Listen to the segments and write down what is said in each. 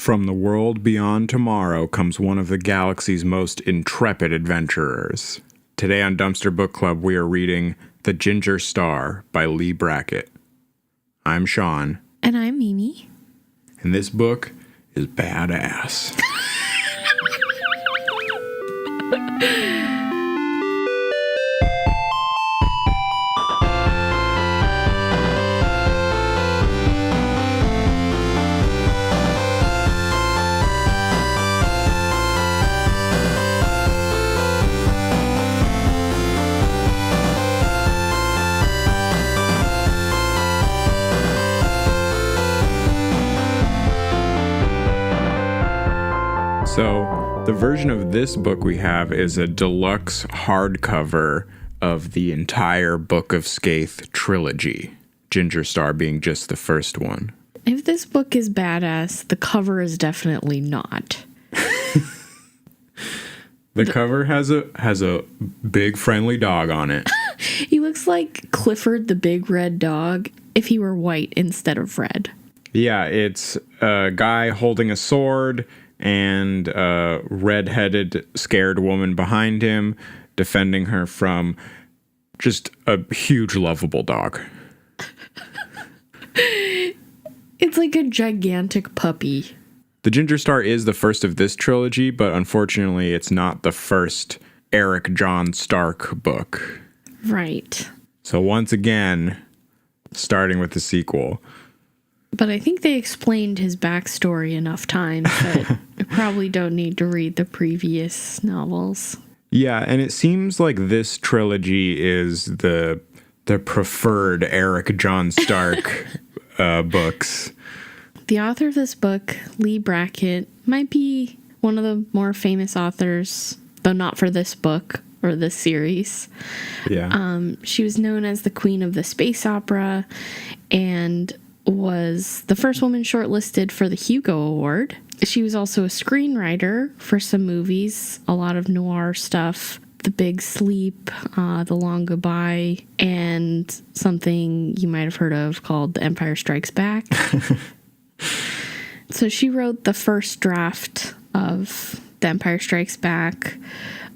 From the world beyond tomorrow comes one of the galaxy's most intrepid adventurers. Today on Dumpster Book Club, we are reading The Ginger Star by Leigh Brackett. I'm Sean. And I'm Mimi. And this book is badass. So, the version of this book we have is a deluxe hardcover of the entire Book of Skaith trilogy, Ginger Star being just the first one. If this book is badass, the cover is definitely not. The cover has a big friendly dog on it. He looks like Clifford the Big Red Dog if he were white instead of red. Yeah, it's a guy holding a sword and a red-headed, scared woman behind him, defending her from just a huge, lovable dog. It's like a gigantic puppy. The Ginger Star is the first of this trilogy, but unfortunately it's not the first Eric John Stark book. Right. So once again, starting with the sequel. But I think they explained his backstory enough times that I probably don't need to read the previous novels. Yeah, and it seems like this trilogy is the preferred Eric John Stark books. The author of this book, Leigh Brackett, might be one of the more famous authors, though not for this book or this series. Yeah. She was known as the Queen of the Space Opera and was the first woman shortlisted for the Hugo Award. She was also a screenwriter for some movies, a lot of noir stuff, The Big Sleep, The Long Goodbye, and something you might have heard of called The Empire Strikes Back. So she wrote the first draft of The Empire Strikes Back,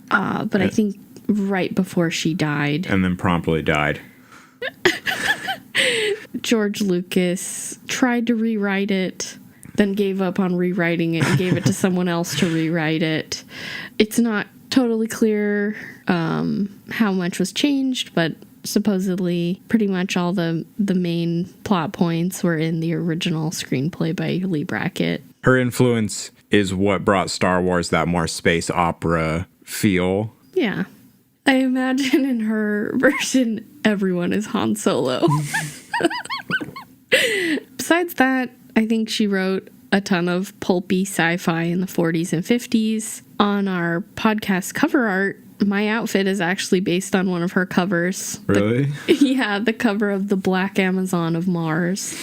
but I think right before she died. And then promptly died. George Lucas tried to rewrite it, then gave up on rewriting it and gave it to someone else to rewrite it. It's not totally clear how much was changed, but supposedly pretty much all the main plot points were in the original screenplay by Leigh Brackett. Her influence is what brought Star Wars that more space opera feel. Yeah. I imagine in her version, everyone is Han Solo. Besides that, I think she wrote a ton of pulpy sci-fi in the 40s and 50s. On our podcast cover art, my outfit is actually based on one of her covers. Really? The cover of The Black Amazon of Mars.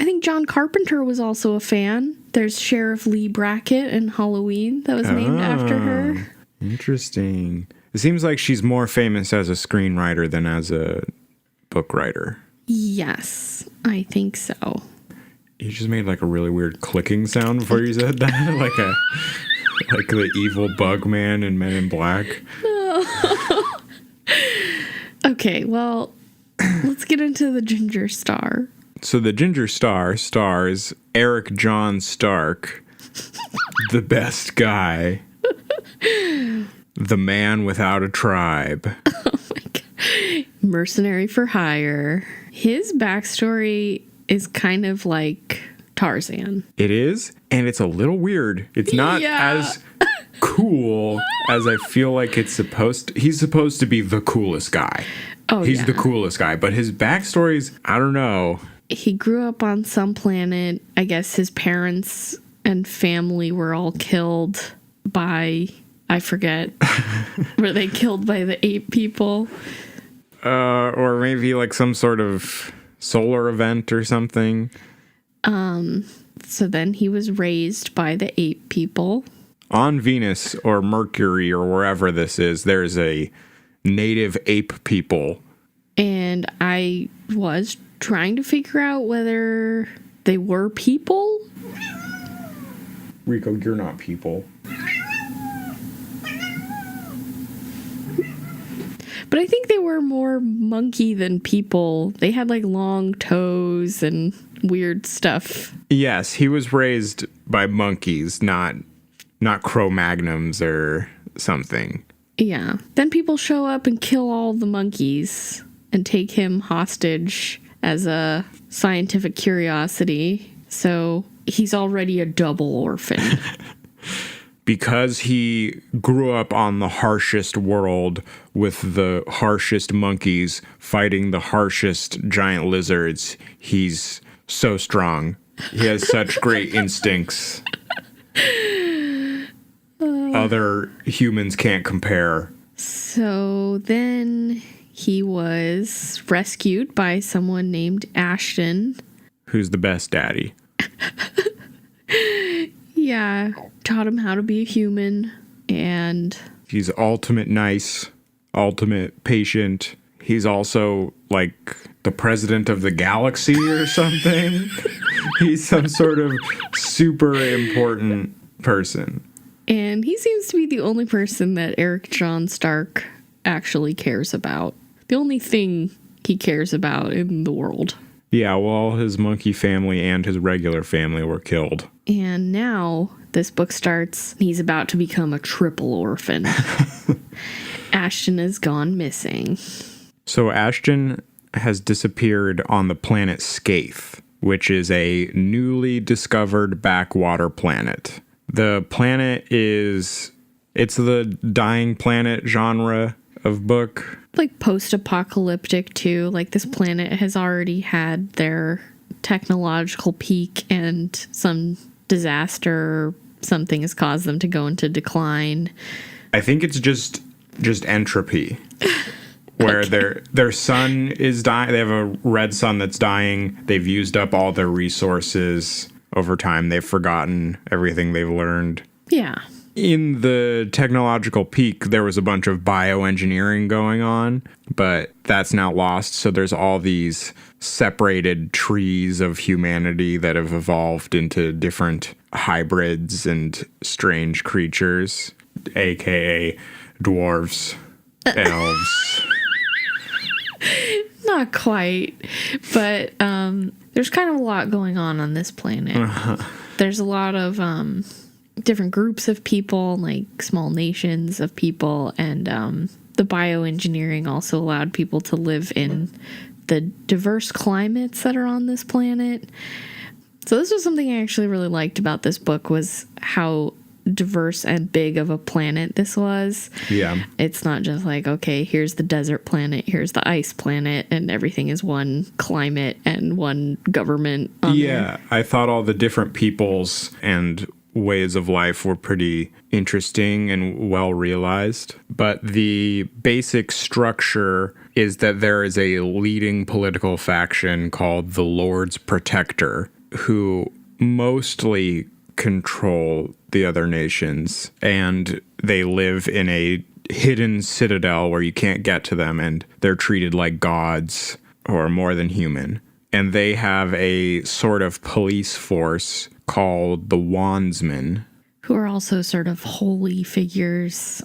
I think John Carpenter was also a fan. There's Sheriff Leigh Brackett in Halloween that was named after her. Interesting. It seems like she's more famous as a screenwriter than as a book writer. Yes, I think so. You just made like a really weird clicking sound before you said that. like the evil bug man in Men in Black. No. Okay, well, let's get into the Ginger Star. So the Ginger Star stars Eric John Stark, the best guy, the man without a tribe. Oh my God. Mercenary for hire. His backstory is kind of like Tarzan. It is, and it's a little weird. It's not as cool as I feel like it's supposed to. He's supposed to be the coolest guy. Oh, He's the coolest guy, but his backstory's, I don't know. He grew up on some planet. I guess his parents and family were all killed by, I forget, were they killed by the ape people? Or maybe like some sort of solar event or something. So then he was raised by the ape people. On Venus or Mercury or wherever this is, there's a native ape people. And I was trying to figure out whether they were people Rico, you're not people. But I think they were more monkey than people. They had like long toes and weird stuff. Yes, he was raised by monkeys, not Cro-Magnums or something. Yeah. Then people show up and kill all the monkeys and take him hostage as a scientific curiosity. So he's already a double orphan. Because he grew up on the harshest world with the harshest monkeys fighting the harshest giant lizards, he's so strong. He has such great instincts. Other humans can't compare. So then he was rescued by someone named Ashton. Who's the best daddy? Yeah, taught him how to be a human, and He's ultimate nice, ultimate patient. He's also like the president of the galaxy or something. He's some sort of super important person. and he seems to be the only person that Eric John Stark actually cares about. The only thing he cares about in the world. Yeah, well, his monkey family and his regular family were killed. And now this book starts, he's about to become a triple orphan. Ashton has gone missing. So Ashton has disappeared on the planet Scathe, which is a newly discovered backwater planet. The planet it's the dying planet genre of book. Like post-apocalyptic too. Like this planet has already had their technological peak and some disaster or something has caused them to go into decline. I think it's just entropy. Where Okay. their sun is dying. They have a red sun that's dying. They've used up all their resources over time. They've forgotten everything they've learned. Yeah. In the technological peak, there was a bunch of bioengineering going on, but that's now lost. So there's all these separated trees of humanity that have evolved into different hybrids and strange creatures, aka dwarves, elves. Not quite, but there's kind of a lot going on this planet. There's a lot of different groups of people, like small nations of people, and the bioengineering also allowed people to live in the diverse climates that are on this planet. So this was something I actually really liked about this book, was how diverse and big of a planet this was. Yeah. It's not just like, okay, here's the desert planet, here's the ice planet, and everything is one climate and one government on there. Yeah, I thought all the different peoples and ways of life were pretty interesting and well realized. But the basic structure is that there is a leading political faction called the Lord's Protector, who mostly control the other nations, and they live in a hidden citadel where you can't get to them, and they're treated like gods or more than human. And they have a sort of police force called the Wandsmen, Who are also sort of holy figures,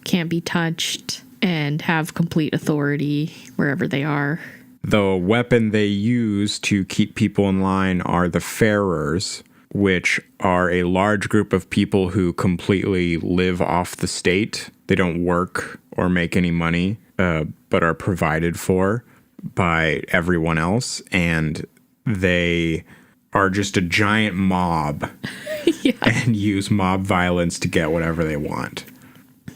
can't be touched, and have complete authority wherever they are. The weapon they use to keep people in line are the Farers, which are a large group of people who completely live off the state. They don't work or make any money, but are provided for by everyone else. And they are just a giant mob Yeah. and use mob violence to get whatever they want.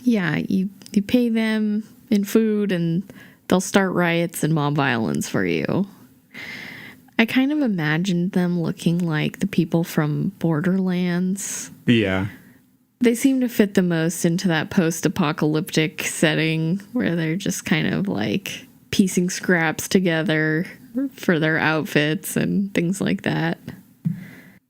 Yeah, you pay them in food and they'll start riots and mob violence for you. I kind of imagined them looking like the people from Borderlands. Yeah. They seem to fit the most into that post-apocalyptic setting where they're just kind of like piecing scraps together for their outfits and things like that.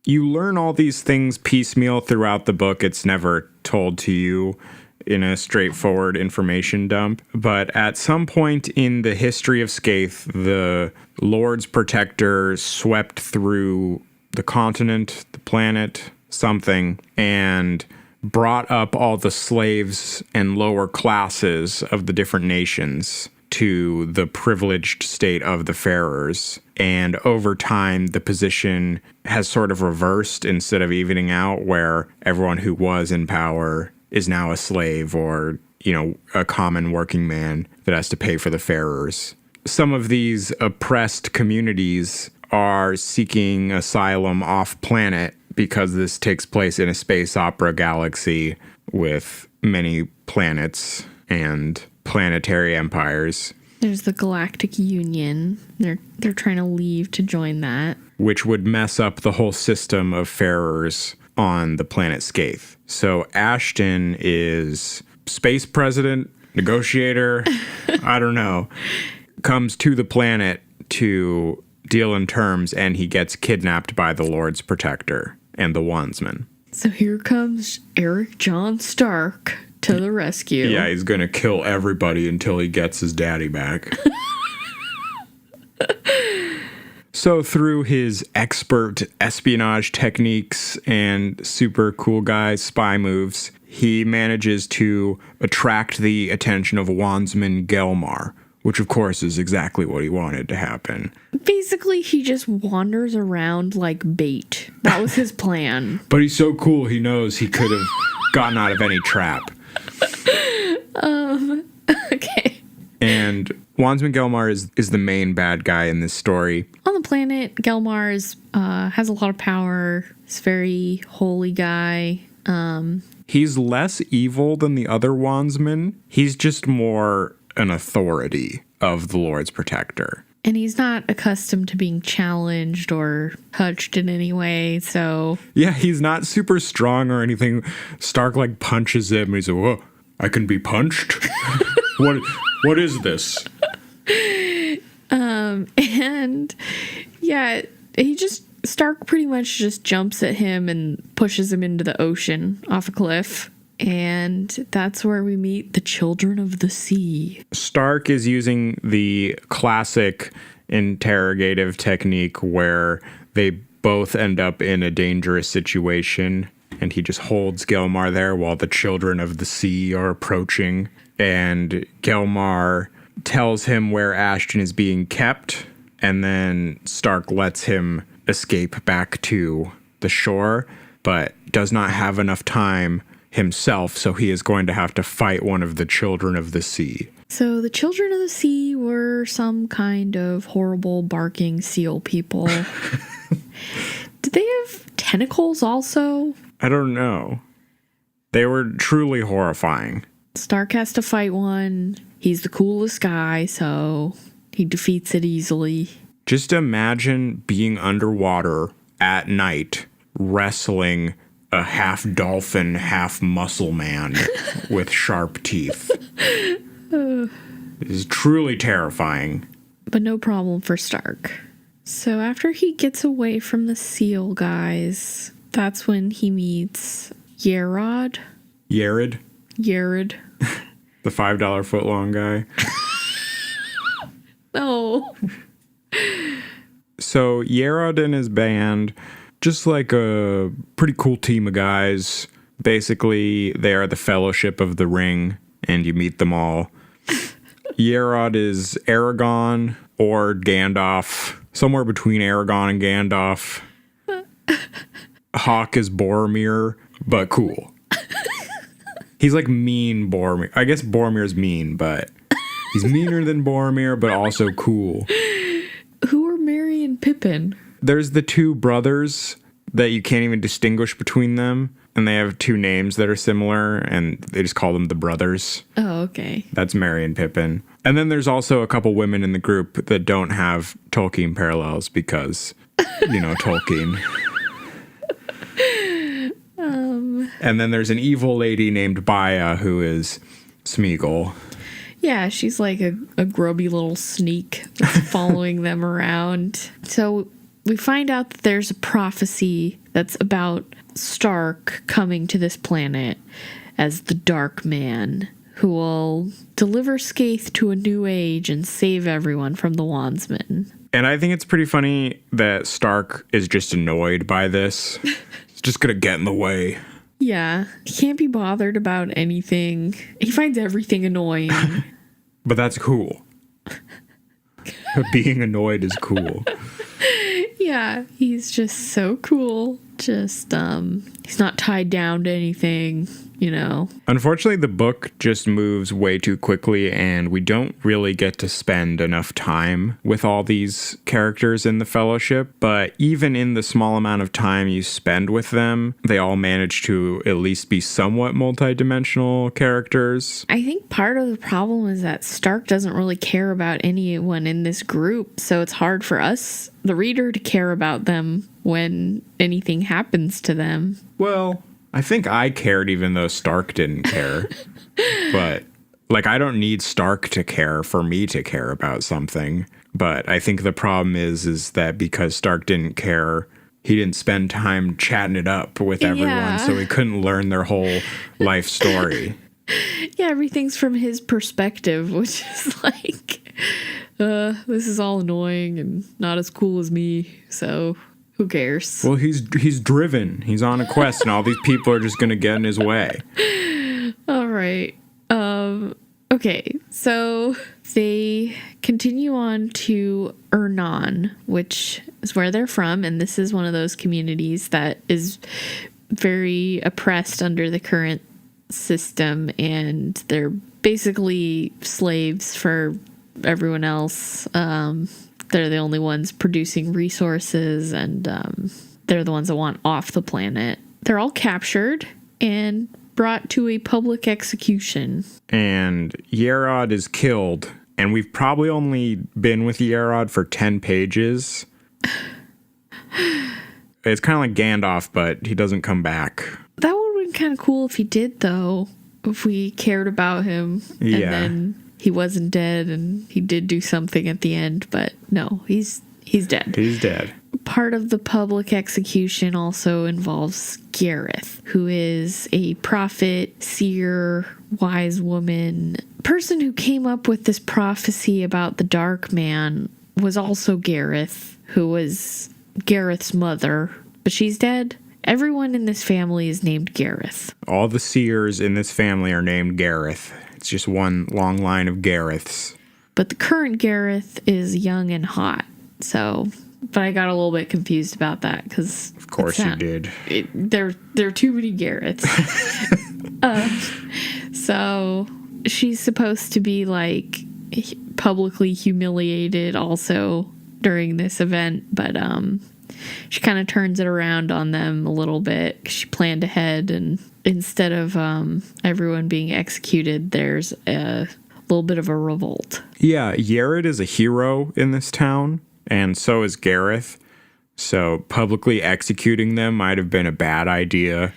You learn all these things piecemeal throughout the book. It's never told to you in a straightforward information dump. But at some point in the history of Scathe, the Lord's Protector swept through the continent, the planet, something and brought up all the slaves and lower classes of the different nations to the privileged state of the Farers. And over time, the position has sort of reversed instead of evening out, where everyone who was in power is now a slave or, a common working man that has to pay for the Farers. Some of these oppressed communities are seeking asylum off planet because this takes place in a space opera galaxy with many planets and planetary empires. There's the Galactic Union. They're trying to leave to join that. Which would mess up the whole system of Farers on the planet Skaith. So Ashton is space president, negotiator, I don't know, comes to the planet to deal in terms, and he gets kidnapped by the Lord's protector and the Wandsman. So here comes Eric John Stark to the rescue. Yeah, he's going to kill everybody until he gets his daddy back. So through his expert espionage techniques and super cool guy spy moves, he manages to attract the attention of Wandsman Gelmar, which of course is exactly what he wanted to happen. Basically, he just wanders around like bait. That was his plan. But he's so cool, he knows he could have gotten out of any trap. Okay. And Wandsman Gelmar is the main bad guy in this story. On the planet, Gelmar has a lot of power. He's a very holy guy. He's less evil than the other Wandsmen. He's just more an authority of the Lord's protector. And he's not accustomed to being challenged or touched in any way, so... Yeah, he's not super strong or anything. Stark, punches him, and he's like, whoa, I can be punched? What is this? And, yeah, Stark pretty much just jumps at him and pushes him into the ocean off a cliff. And that's where we meet the Children of the Sea. Stark is using the classic interrogative technique where they both end up in a dangerous situation, and he just holds Gelmar there while the Children of the Sea are approaching. And Gelmar tells him where Ashton is being kept, and then Stark lets him escape back to the shore, but does not have enough time himself, so he is going to have to fight one of the Children of the Sea. So the Children of the Sea were some kind of horrible barking seal people. Did they have tentacles also? I don't know. They were truly horrifying. Stark has to fight one. He's the coolest guy, so he defeats it easily. Just imagine being underwater at night, wrestling a half dolphin, half muscle man with sharp teeth. It is truly terrifying. But no problem for Stark. So after he gets away from the seal guys, that's when he meets Yared. Yared? Yared. The $5 footlong guy. No. So Yared and his band, just like a pretty cool team of guys. Basically, they are the Fellowship of the Ring, and you meet them all. Yared is Aragorn or Gandalf, somewhere between Aragorn and Gandalf. Hawk is Boromir, but cool. He's like mean Boromir. I guess Boromir's mean, but he's meaner than Boromir, but also cool. Who are Merry and Pippin? There's the two brothers that you can't even distinguish between them, and they have two names that are similar, and they just call them the brothers. Oh, okay. That's Merry and Pippin. And then there's also a couple women in the group that don't have Tolkien parallels because, Tolkien. And then there's an evil lady named Baya who is Smeagol. Yeah, she's like a grubby little sneak that's following them around. So we find out that there's a prophecy that's about Stark coming to this planet as the Dark Man, who will deliver Skaith to a new age and save everyone from the Wandsman. And I think it's pretty funny that Stark is just annoyed by this. just gonna get in the way. Yeah, he can't be bothered about anything. He finds everything annoying. But that's cool. Being annoyed is cool. Yeah, he's just so cool. Just, he's not tied down to anything, you know. Unfortunately, the book just moves way too quickly, and we don't really get to spend enough time with all these characters in the Fellowship. But even in the small amount of time you spend with them, they all manage to at least be somewhat multidimensional characters. I think part of the problem is that Stark doesn't really care about anyone in this group, so it's hard for us, the reader, to care about them when anything happens to them. Well, I think I cared even though Stark didn't care. But, like, I don't need Stark to care for me to care about something. But I think the problem is that because Stark didn't care, he didn't spend time chatting it up with everyone, so he couldn't learn their whole life story. Yeah, everything's from his perspective, which is like, this is all annoying and not as cool as me, so who cares? Well, he's driven. He's on a quest, and all these people are just going to get in his way. All right. Okay, so they continue on to Ernan, which is where they're from, and this is one of those communities that is very oppressed under the current system, and they're basically slaves for everyone else. They're the only ones producing resources, and they're the ones that want off the planet. They're all captured and brought to a public execution. And Yerod is killed, and we've probably only been with Yerod for 10 pages. It's kind of like Gandalf, but he doesn't come back. That would have been kind of cool if he did, though. If we cared about him. Yeah. And then he wasn't dead and he did do something at the end. But no, he's dead. He's dead. Part of the public execution also involves Gareth, who is a prophet, seer, wise woman. Person who came up with this prophecy about the Dark Man was also Gareth, who was Gareth's mother. But she's dead. Everyone in this family is named Gareth. All the seers in this family are named Gareth. It's just one long line of Gareths. But the current Gareth is young and hot. So, but I got a little bit confused about that because... Of course you did. There are too many Gareths. So she's supposed to be like publicly humiliated also during this event, but she kind of turns it around on them a little bit. She planned ahead, and instead of everyone being executed, there's a little bit of a revolt. Yeah, Yerod is a hero in this town, and so is Gareth. So publicly executing them might have been a bad idea.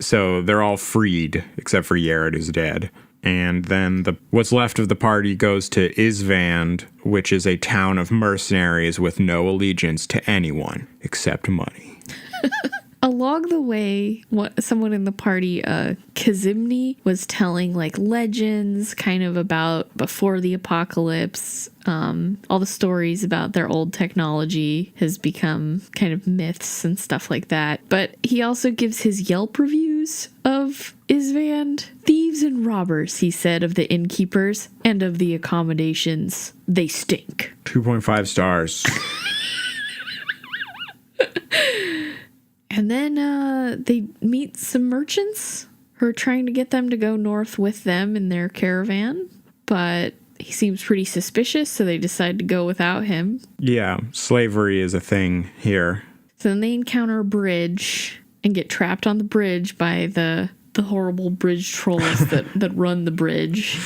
So they're all freed, except for Yerod, who's dead. And then what's left of the party goes to Isvand, which is a town of mercenaries with no allegiance to anyone except money. Along the way, someone in the party, Kazimni, was telling like legends kind of about before the apocalypse. All the stories about their old technology has become kind of myths and stuff like that. But he also gives his Yelp reviews of Isvand. Thieves and robbers, he said, of the innkeepers and of the accommodations. They stink. 2.5 stars. And then they meet some merchants who are trying to get them to go north with them in their caravan. But he seems pretty suspicious, so they decide to go without him. Yeah, slavery is a thing here. So then they encounter a bridge and get trapped on the bridge by the horrible bridge trolls that run the bridge.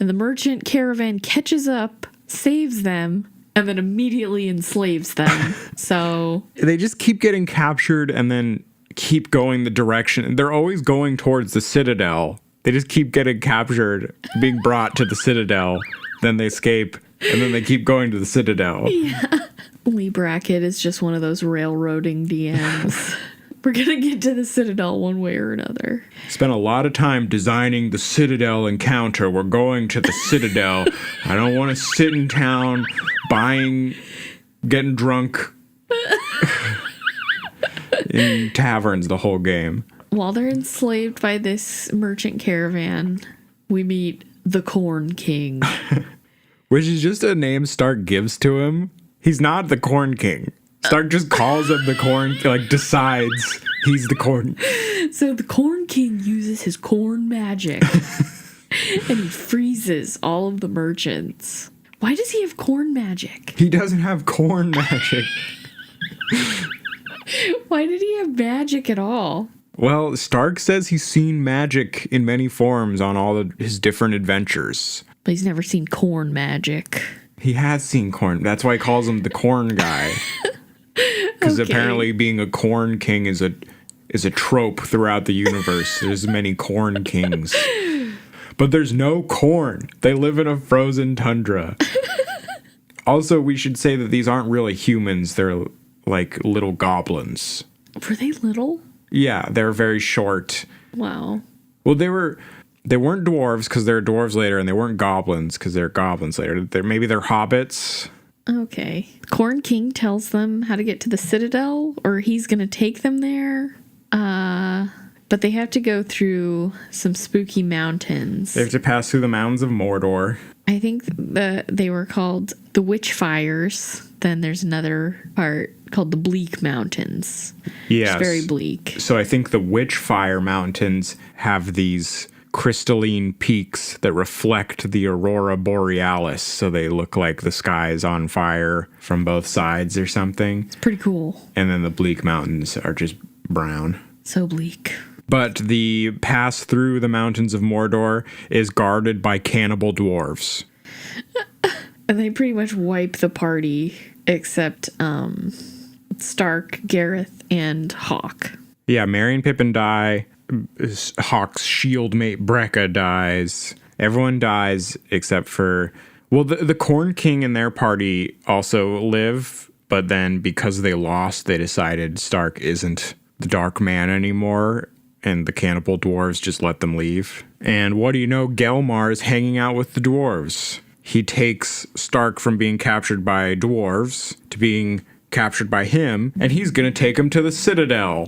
And the merchant caravan catches up, saves them, and then immediately enslaves them. So they just keep getting captured and then keep going the direction. They're always going towards the Citadel. They just keep getting captured, being brought to the Citadel. Then they escape, and then they keep going to the Citadel. Yeah. Leigh Brackett is just one of those railroading DMs. We're going to get to the Citadel one way or another. Spent a lot of time designing the Citadel encounter. We're going to the Citadel. I don't want to sit in town buying, getting drunk. in taverns the whole game. While they're enslaved by this merchant caravan, we meet the Corn King. Which is just a name Stark gives to him. He's not the Corn King. Stark just calls him the Corn, like decides he's the Corn. So the Corn King uses his corn magic and he freezes all of the merchants. Why does he have corn magic? He doesn't have corn magic. Why did he have magic at all? Well, Stark says he's seen magic in many forms on all of his different adventures. But he's never seen corn magic. He has seen corn. That's why he calls him the Corn Guy. Because apparently being a Corn King is a trope throughout the universe. There's many Corn Kings. But there's no corn. They live in a frozen tundra. Also, we should say that these aren't really humans. They're like little goblins. Were they little? Yeah, they're very short. Wow. Well, they weren't dwarves because they're dwarves later, and they weren't goblins because they're goblins later. Maybe they're hobbits. Okay. Corn King tells them how to get to the Citadel, or he's going to take them there. But they have to go through some spooky mountains. They have to pass through the mountains of Mordor. I think they were called the Witch Fires. Then there's another part called the Bleak Mountains. Yes. It's very bleak. So I think the Witchfire Mountains have these crystalline peaks that reflect the aurora borealis, so they look like the sky is on fire from both sides or something. It's pretty cool. And then the Bleak Mountains are just brown. So bleak. But the pass through the mountains of Mordor is guarded by cannibal dwarves. And they pretty much wipe the party, except Stark, Gareth, and Hawke. Yeah, Merry and Pippin die. Hawke's shield mate Brecca dies. Everyone dies except for... Well, the Corn King and their party also live, but then because they lost, they decided Stark isn't the Dark Man anymore, and the cannibal dwarves just let them leave. And what do you know? Gelmar is hanging out with the dwarves. He takes Stark from being captured by dwarves to being captured by him, and he's going to take him to the Citadel.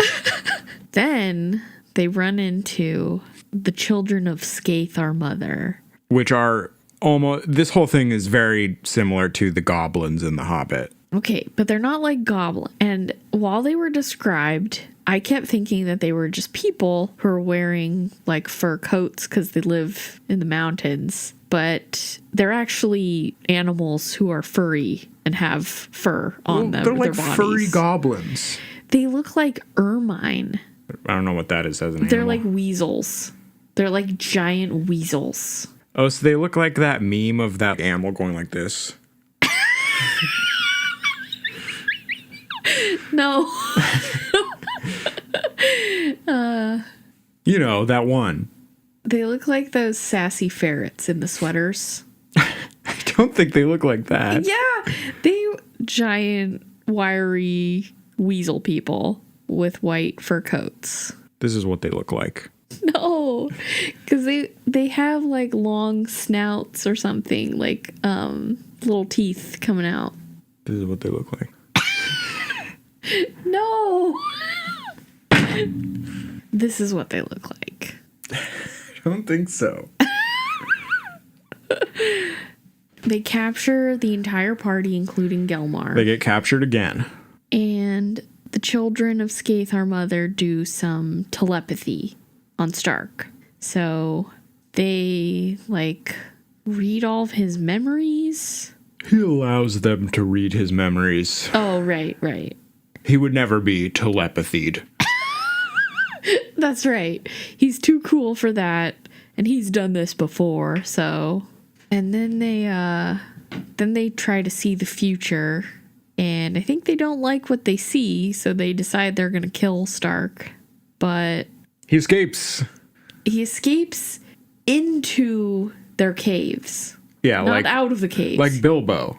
Then they run into the children of Skaith, our mother. Which are almost... This whole thing is very similar to the goblins in The Hobbit. Okay, but they're not like goblins. And while they were described, I kept thinking that they were just people who are wearing like fur coats because they live in the mountains. But they're actually animals who are furry and have fur on them. They're like their bodies. furry goblins. They look like ermine. I don't know what that is as an They're animal. like weasels. They're like giant weasels. Oh, so they look like that meme of that animal going like this. No. You know, that one. They look like those sassy ferrets in the sweaters. I don't think they look like that. Yeah, they giant, wiry weasel people with white fur coats. This is what they look like. No, because they have like long snouts or something, like little teeth coming out. This is what they look like. No. This is what they look like. I don't think so. They capture the entire party, including Gelmar. They get captured again. And the children of Skaith, our mother, do some telepathy on Stark. So they, like, read all of his memories. He allows them to read his memories. Oh, right. He would never be telepathied. That's right. He's too cool for that. And he's done this before, so... And then they try to see the future. And I think they don't like what they see, so they decide they're going to kill Stark. But... He escapes. He escapes into their caves. Yeah, not like... out of the caves. Like Bilbo.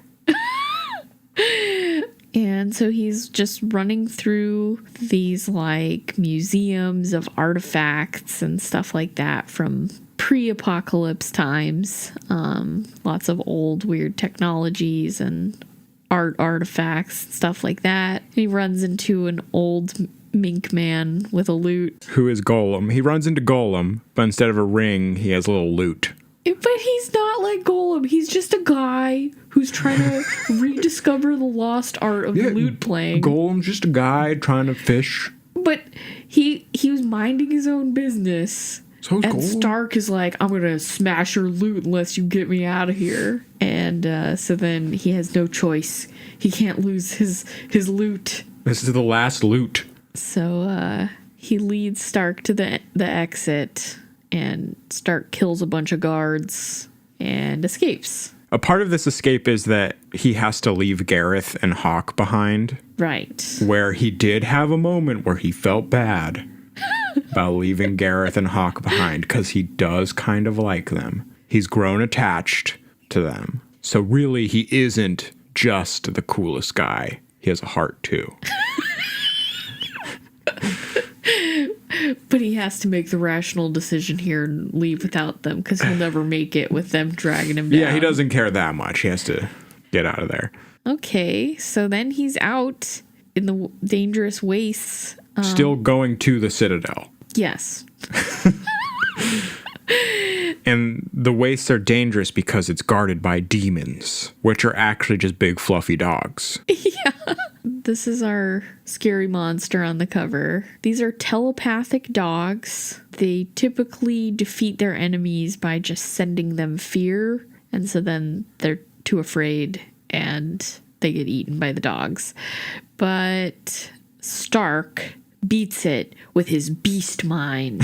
And so he's just running through these like museums of artifacts and stuff like that from pre-apocalypse times. Lots of old weird technologies and artifacts, stuff like that. He runs into an old mink man with a lute. Who is Golem. He runs into Golem, but instead of a ring, he has a little lute. But he's not like Golem. He's just a guy who's trying to rediscover the lost art of lute playing. Golem's just a guy trying to fish. But he was minding his own business. So and Stark is like, I'm going to smash your lute unless you get me out of here. And so then he has no choice. He can't lose his lute. This is the last lute. So he leads Stark to the exit, and Stark kills a bunch of guards and escapes. A part of this escape is that he has to leave Gareth and Hawk behind. Right. Where he did have a moment where he felt bad about leaving Gareth and Hawk behind, because he does kind of like them. He's grown attached to them. So really, he isn't just the coolest guy. He has a heart, too. But he has to make the rational decision here and leave without them, because he'll never make it with them dragging him down. Yeah, he doesn't care that much. He has to get out of there. Okay, so then he's out in the dangerous wastes. Still going to the Citadel. Yes. And the wastes are dangerous because it's guarded by demons, which are actually just big fluffy dogs. Yeah. This is our scary monster on the cover. These are telepathic dogs. They typically defeat their enemies by just sending them fear. And so then they're too afraid and they get eaten by the dogs. But Stark beats it with his beast mind.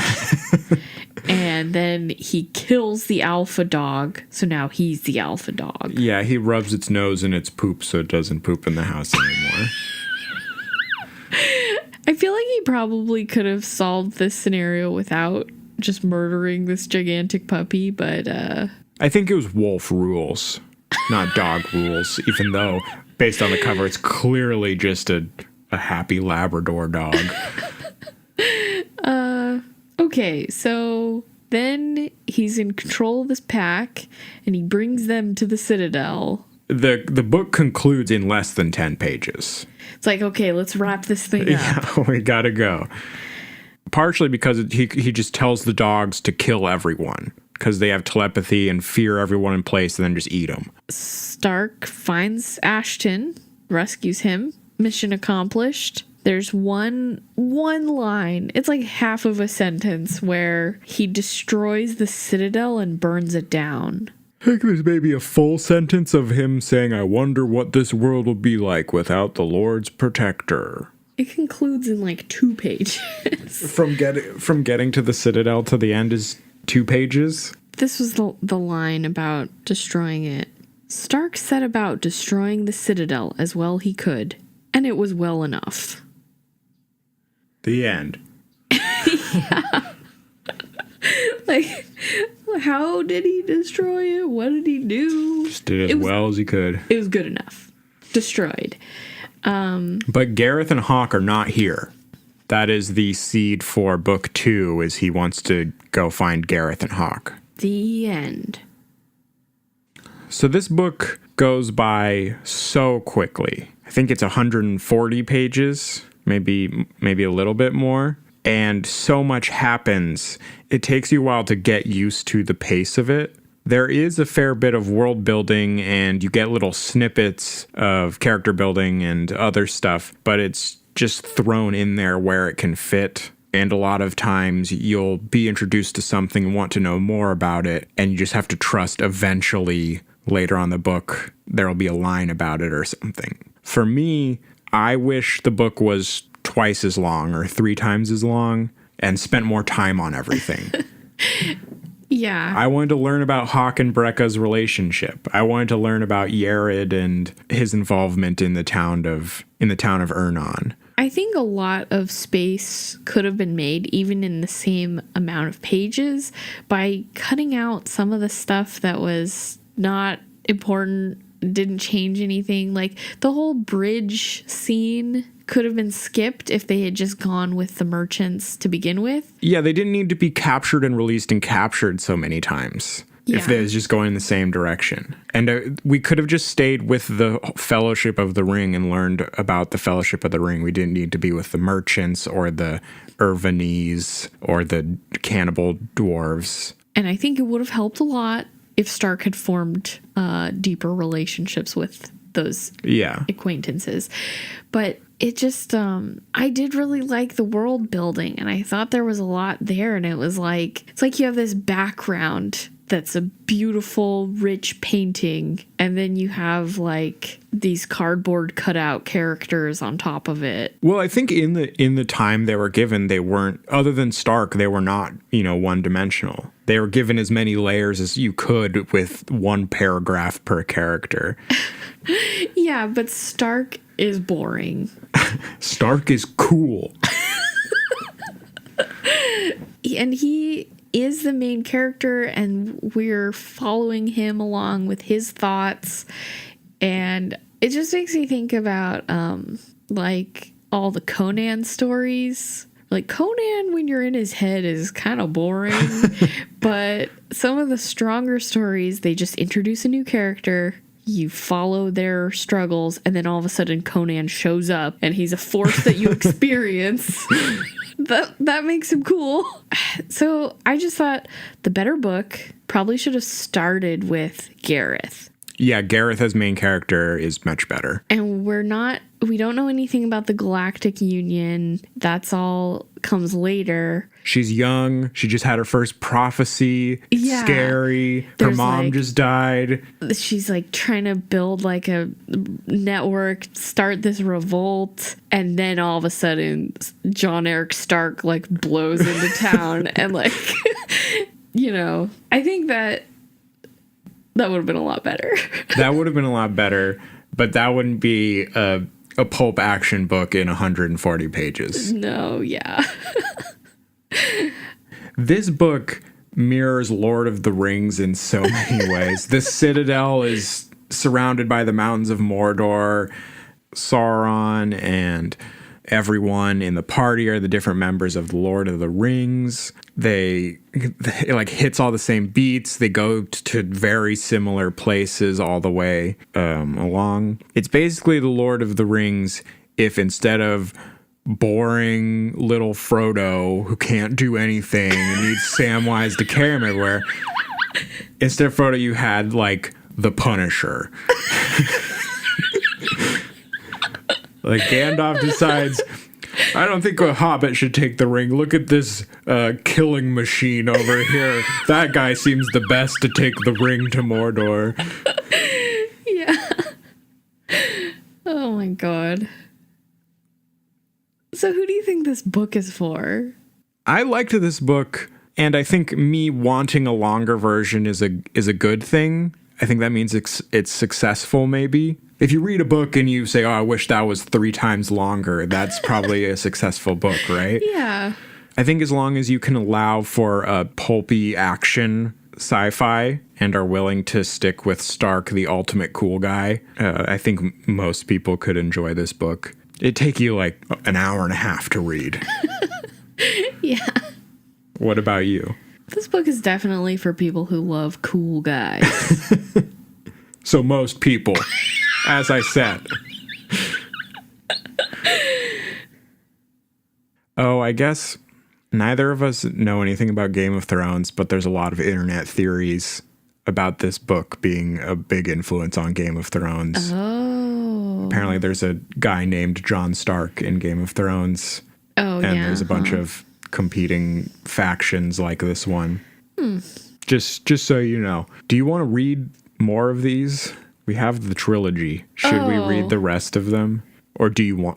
And then he kills the alpha dog, so now he's the alpha dog. Yeah, he rubs its nose in its poop so it doesn't poop in the house anymore. I feel like he probably could have solved this scenario without just murdering this gigantic puppy, but I think it was wolf rules, not dog rules, even though, based on the cover, it's clearly just a happy Labrador dog. Okay, so then he's in control of this pack, and he brings them to the Citadel. The book concludes in less than 10 pages. It's like, okay, let's wrap this thing up. Yeah, we gotta go. Partially because he just tells the dogs to kill everyone, because they have telepathy and fear everyone in place and then just eat them. Stark finds Ashton, rescues him, mission accomplished. There's one line, it's like half of a sentence, where he destroys the Citadel and burns it down. I think there's maybe a full sentence of him saying, I wonder what this world will be like without the Lord's protector. It concludes in like 2 pages. From getting to the Citadel to the end is 2 pages? This was the line about destroying it. Stark set about destroying the Citadel as well he could, and it was well enough. The end. Yeah. Like, how did he destroy it? What did he do? Just did as well as he could. It was good enough. Destroyed. But Gareth and Hawk are not here. That is the seed for book 2, is he wants to go find Gareth and Hawk. The end. So this book goes by so quickly. I think it's 140 pages, maybe a little bit more. And so much happens. It takes you a while to get used to the pace of it. There is a fair bit of world building, and you get little snippets of character building and other stuff, but it's just thrown in there where it can fit. And a lot of times you'll be introduced to something and want to know more about it, and you just have to trust eventually later on the book there'll be a line about it or something. For me, I wish the book was twice as long or 3 times as long and spent more time on everything. Yeah. I wanted to learn about Hawk and Brekka's relationship. I wanted to learn about Yared and his involvement in the town of Ernon. I think a lot of space could have been made even in the same amount of pages by cutting out some of the stuff that was not important, didn't change anything. Like the whole bridge scene could have been skipped if they had just gone with the merchants to begin with. Yeah, they didn't need to be captured and released and captured so many times. if they was just going in the same direction. And we could have just stayed with the Fellowship of the Ring and learned about the Fellowship of the Ring. We didn't need to be with the merchants or the Irvanese or the cannibal dwarves. And I think it would have helped a lot if Stark had formed deeper relationships with those acquaintances. But it just, I did really like the world building, and I thought there was a lot there. And it's like you have this background that's a beautiful, rich painting, and then you have like these cardboard cutout characters on top of it. Well, I think in the time they were given, they weren't, other than Stark, they were not, one-dimensional. They were given as many layers as you could with one paragraph per character. Yeah, but Stark is boring. Stark is cool. And he is the main character, and we're following him along with his thoughts. And it just makes me think about like all the Conan stories. Like Conan, when you're in his head, is kind of boring. But some of the stronger stories, they just introduce a new character, you follow their struggles, and then all of a sudden Conan shows up and he's a force that you experience. That makes him cool. So I just thought the better book probably should have started with Gareth. Yeah, Gareth as main character is much better. And we don't know anything about the Galactic Union. That's all comes later. She's young. She just had her first prophecy. It's scary. Her mom just died. She's like trying to build like a network, start this revolt. And then all of a sudden, John Eric Stark like blows into town. And like, I think that would have been a lot better. That would have been a lot better, but that wouldn't be a pulp action book in 140 pages. No, yeah. This book mirrors Lord of the Rings in so many ways. The Citadel is surrounded by the mountains of Mordor. Sauron and everyone in the party are the different members of the Lord of the Rings. They like hits all the same beats. They go to very similar places all the way along. It's basically the Lord of the Rings if instead of boring little Frodo who can't do anything and needs Samwise to carry him everywhere, instead of Frodo you had like the Punisher. Like Gandalf decides, I don't think a hobbit should take the ring. Look at this killing machine over here. That guy seems the best to take the ring to Mordor. Yeah. Oh my god. So who do you think this book is for? I liked this book, and I think me wanting a longer version is a good thing. I think that means it's successful, maybe. If you read a book and you say, oh, I wish that was 3 times longer, that's probably a successful book, right? Yeah. I think as long as you can allow for a pulpy action sci-fi and are willing to stick with Stark, the ultimate cool guy, I think most people could enjoy this book. It'd take you like an hour and a half to read. Yeah. What about you? This book is definitely for people who love cool guys. So most people, as I said. Oh, I guess neither of us know anything about Game of Thrones, but there's a lot of internet theories about this book being a big influence on Game of Thrones. Oh. Apparently there's a guy named Jon Stark in Game of Thrones. Oh, and there's a bunch of competing factions like this one. Just so you know. Do you want to read more of these? We have the trilogy. Should we read the rest of them? Or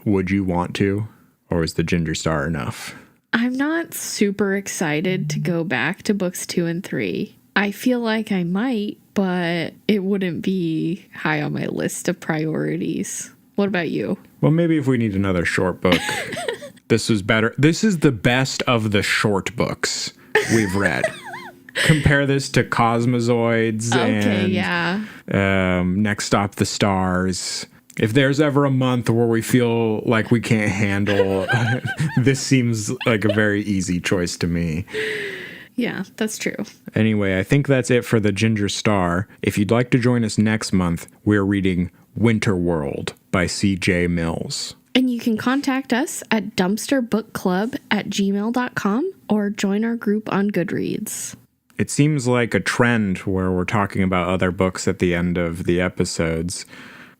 would you want to? Or is the Ginger Star enough? I'm not super excited to go back to books 2 and 3. I feel like I might, but it wouldn't be high on my list of priorities. What about you? Well, maybe if we need another short book. This was better. This is the best of the short books we've read. Compare this to Cosmozoids and Next Stop the Stars. If there's ever a month where we feel like we can't handle, this seems like a very easy choice to me. Yeah, that's true. Anyway, I think that's it for the Ginger Star. If you'd like to join us next month, we're reading Winter World by C.J. Mills. And you can contact us at dumpsterbookclub@gmail.com or join our group on Goodreads. It seems like a trend where we're talking about other books at the end of the episodes.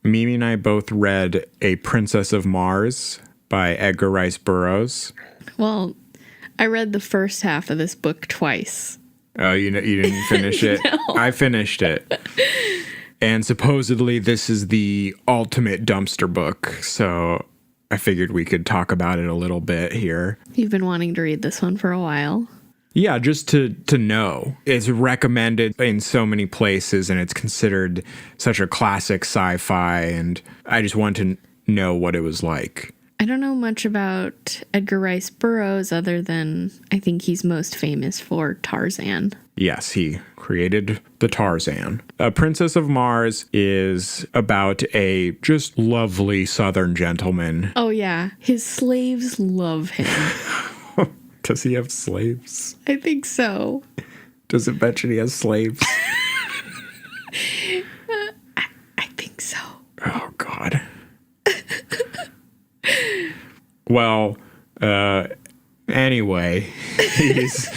Mimi and I both read A Princess of Mars by Edgar Rice Burroughs. Well, I read the first half of this book twice. Oh, you didn't finish it? No. I finished it. And supposedly this is the ultimate dumpster book, so I figured we could talk about it a little bit here. You've been wanting to read this one for a while. Yeah, just to know. It's recommended in so many places, and it's considered such a classic sci-fi, and I just wanted to know what it was like. I don't know much about Edgar Rice Burroughs other than I think he's most famous for Tarzan. Yes, he created the Tarzan. A Princess of Mars is about a just lovely southern gentleman. Oh yeah, his slaves love him. Does he have slaves? I think so. Does it mention he has slaves? I think so. Oh, God. Well, anyway, he's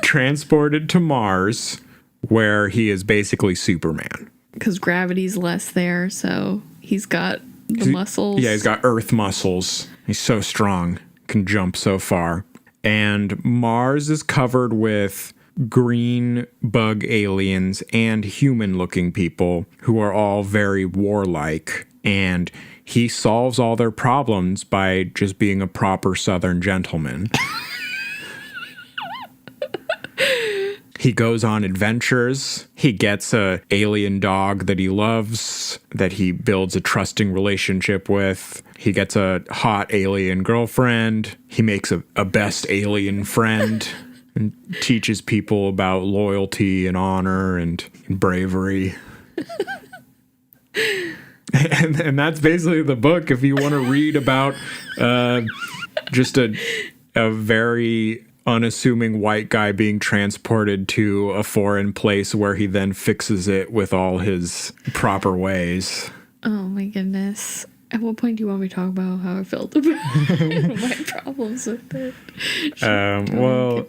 transported to Mars, where he is basically Superman. Because gravity's less there, so he's got the muscles. Yeah, he's got Earth muscles. He's so strong, can jump so far. And Mars is covered with green bug aliens and human-looking people who are all very warlike. And he solves all their problems by just being a proper Southern gentleman. He goes on adventures. He gets a alien dog that he loves, that he builds a trusting relationship with. He gets a hot alien girlfriend. He makes a best alien friend and teaches people about loyalty and honor and bravery. And that's basically the book. If you want to read about just a very unassuming white guy being transported to a foreign place where he then fixes it with all his proper ways. Oh my goodness. At what point do you want me to talk about how I felt about my problems with it? Well,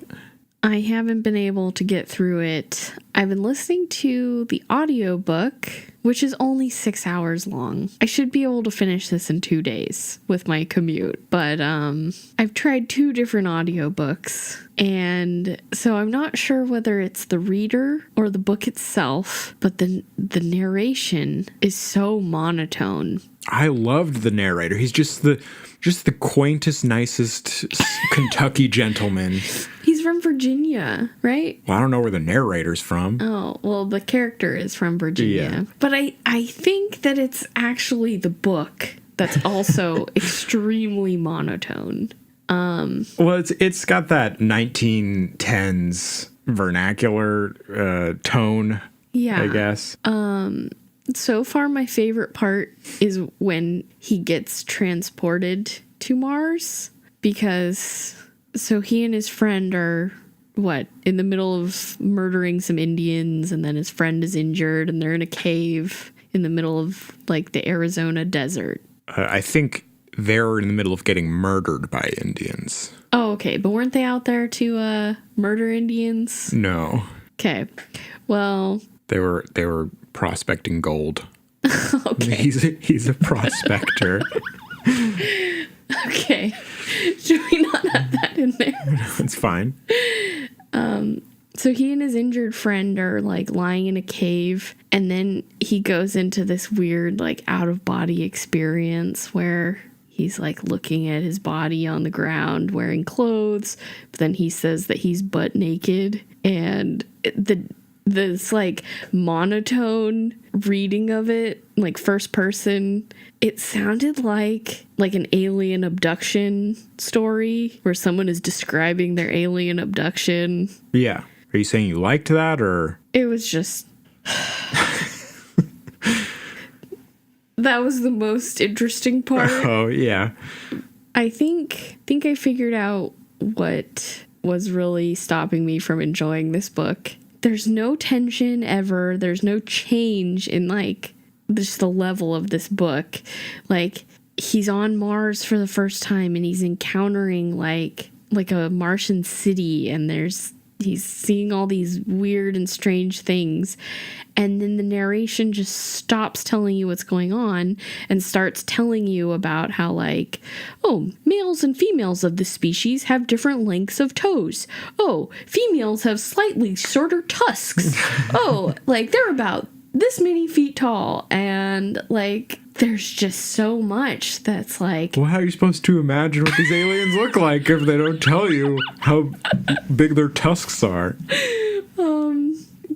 I haven't been able to get through it. I've been listening to the audiobook, which is only 6 hours long. I should be able to finish this in 2 days with my commute, but I've tried 2 different audiobooks, and so I'm not sure whether it's the reader or the book itself, but the narration is so monotone. I loved the narrator. He's just the quaintest, nicest Kentucky gentleman. He's from Virginia, right? Well, I don't know where the narrator's from. Oh, well, the character is from Virginia. Yeah. But I think that it's actually the book that's also extremely monotone. Well, it's got that 1910s vernacular tone, Yeah. I guess. So far, my favorite part is when he gets transported to Mars, because so he and his friend are in the middle of murdering some Indians, and then his friend is injured and they're in a cave in the middle of like the Arizona desert. I think they're in the middle of getting murdered by Indians. Oh, okay. But weren't they out there to murder Indians? No. Okay. Well, They were prospecting gold. okay. He's a prospector. Okay. Should we not have that in there? It's fine. So he and his injured friend are like lying in a cave, and then he goes into this weird like out of body experience where he's like looking at his body on the ground wearing clothes, but then he says that he's butt naked, and this like monotone reading of it, like first person, it sounded like an alien abduction story where someone is describing their alien abduction. Yeah. Are you saying you liked that, or? It was just that was the most interesting part. Oh, yeah. I think I figured out what was really stopping me from enjoying this book. There's no tension ever. There's no change in, like, just the level of this book. Like, he's on Mars for the first time and he's encountering, like a Martian city, and he's seeing all these weird and strange things. And then the narration just stops telling you what's going on and starts telling you about how, like, oh, males and females of this species have different lengths of toes. Oh, females have slightly shorter tusks. Oh, like, they're about this many feet tall. And, like, there's just so much that's like... Well, how are you supposed to imagine what these aliens look like if they don't tell you how big their tusks are?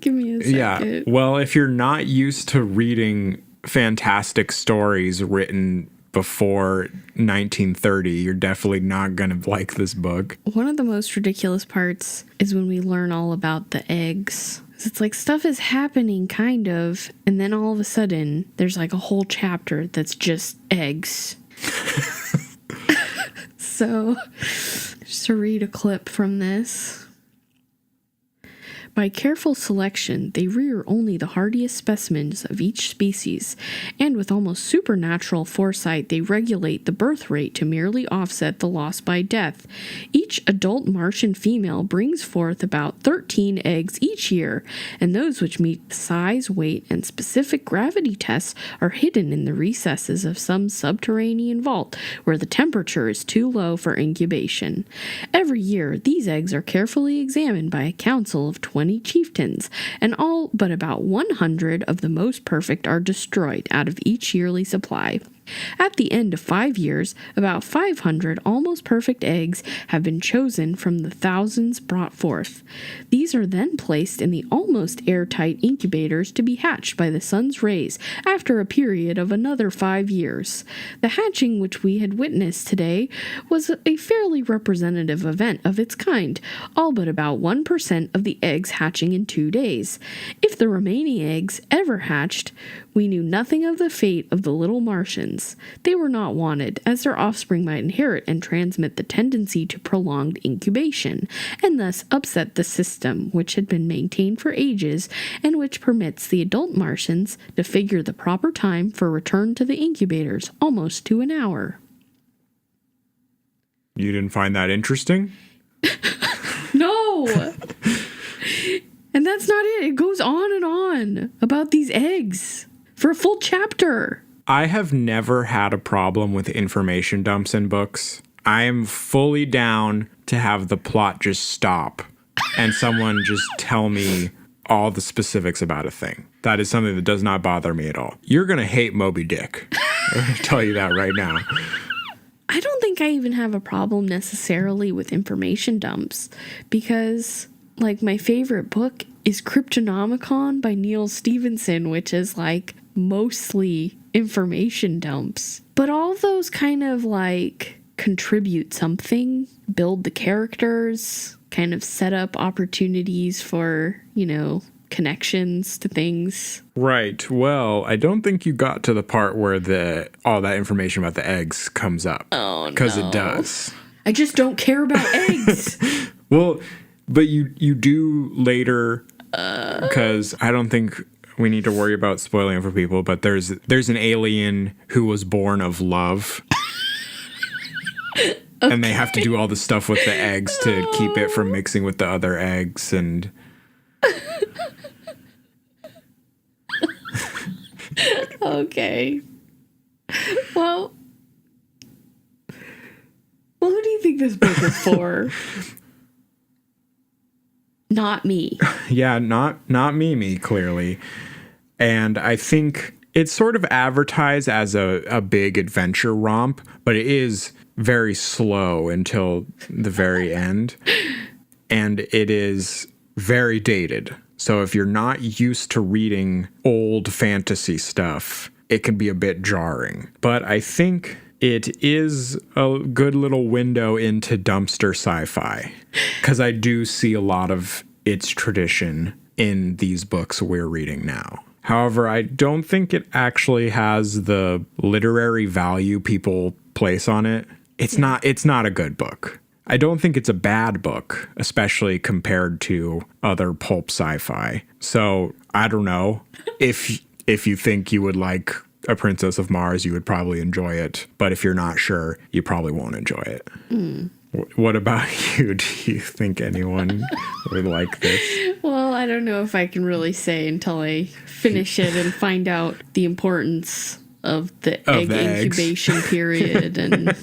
Give me a second. Yeah, well, if you're not used to reading fantastic stories written before 1930, you're definitely not going to like this book. One of the most ridiculous parts is when we learn all about the eggs. It's like stuff is happening, kind of, and then all of a sudden, there's like a whole chapter that's just eggs. So, just to read a clip from this. By careful selection, they rear only the hardiest specimens of each species, and with almost supernatural foresight, they regulate the birth rate to merely offset the loss by death. Each adult Martian female brings forth about 13 eggs each year, and those which meet the size, weight, and specific gravity tests are hidden in the recesses of some subterranean vault where the temperature is too low for incubation. Every year, these eggs are carefully examined by a council of 20 chieftains, and all but about 100 of the most perfect are destroyed out of each yearly supply. At the end of 5 years, about 500 almost perfect eggs have been chosen from the thousands brought forth. These are then placed in the almost airtight incubators to be hatched by the sun's rays after a period of another 5 years. The hatching which we had witnessed today was a fairly representative event of its kind, all but about 1% of the eggs hatching in 2 days. If the remaining eggs ever hatched, we knew nothing of the fate of the little Martians. They were not wanted, as their offspring might inherit and transmit the tendency to prolonged incubation, and thus upset the system which had been maintained for ages, and which permits the adult Martians to figure the proper time for return to the incubators almost to an hour. You didn't find that interesting? No! And that's not it. It goes on and on about these eggs for a full chapter. I have never had a problem with information dumps in books. I am fully down to have the plot just stop and someone just tell me all the specifics about a thing. That is something that does not bother me at all. You're going to hate Moby Dick. I'm going to tell you that right now. I don't think I even have a problem necessarily with information dumps because, like, my favorite book is Cryptonomicon by Neil Stephenson, which is, like, mostly information dumps. But all those kind of, like, contribute something, build the characters, kind of set up opportunities for, you know, connections to things. Right. Well, I don't think you got to the part where all that information about the eggs comes up. Oh, no. Because it does. I just don't care about eggs. Well, but you do later, because I don't think we need to worry about spoiling it for people, but there's an alien who was born of love. Okay. And they have to do all the stuff with the eggs to keep it from mixing with the other eggs, and okay. Well, who do you think this book is for? Not me. Yeah, not Mimi, clearly. And I think it's sort of advertised as a big adventure romp, but it is very slow until the very end. And it is very dated. So if you're not used to reading old fantasy stuff, it can be a bit jarring. But I think it is a good little window into dumpster sci-fi, because I do see a lot of its tradition in these books we're reading now. However, I don't think it actually has the literary value people place on it. It's not a good book. I don't think it's a bad book, especially compared to other pulp sci-fi. So I don't know. If you think you would like A Princess of Mars, you would probably enjoy it. But if you're not sure, you probably won't enjoy it. What about you? Do you think anyone would like this? Well, I don't know if I can really say until I finish it and find out the importance of the egg incubation period and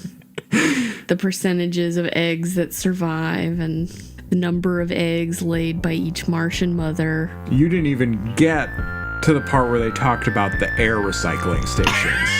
the percentages of eggs that survive and the number of eggs laid by each Martian mother. You didn't even get to the part where they talked about the air recycling stations.